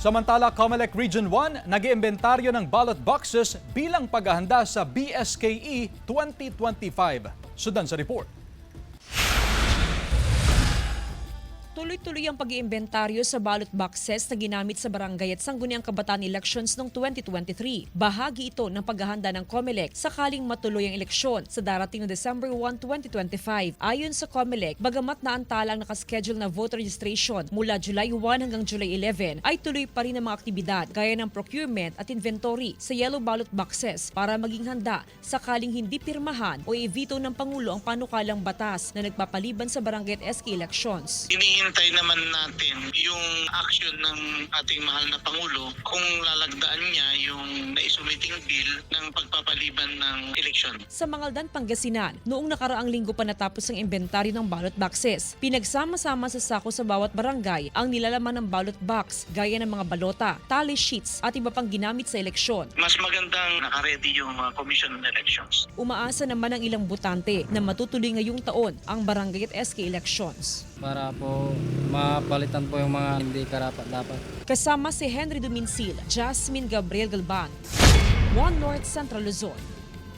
Samantala, Comelec Region 1 nag-iimbentaryo ng ballot boxes bilang paghahanda sa BSKE 2025. Sudan sa report. Tuloy-tuloy ang pag-iimbentaryo sa ballot boxes na ginamit sa barangay at sangguniang kabataan elections noong 2023. Bahagi ito ng paghahanda ng COMELEC sakaling matuloy ang eleksyon sa darating na December 1, 2025. Ayon sa COMELEC, bagamat naantala ang nakaschedule na voter registration mula July 1 hanggang July 11, ay tuloy pa rin ang mga aktibidad gaya ng procurement at inventory sa yellow ballot boxes para maging handa sakaling hindi pirmahan o i-veto ng Pangulo ang panukalang batas na nagpapaliban sa barangay at SK elections. Hinihintay naman natin yung action ng ating mahal na Pangulo kung lalagdaan niya yung naisumiting bill ng pagpapaliban ng eleksyon. Sa Mangaldan, Pangasinan, noong nakaraang linggo pa natapos ang inventaryo ng ballot boxes. Pinagsama-sama sa sako sa bawat barangay ang nilalaman ng ballot box gaya ng mga balota, tally sheets at iba pang ginamit sa eleksyon. Mas magandang nakaredy yung Commission on Elections. Umaasa naman ang ilang botante na matutuloy ngayong taon ang barangay at SK elections. Para po mapalitan po yung mga hindi karapat-dapat. Kasama si Henry Duminsil, Jasmine Gabriel Galban, One North Central Luzon.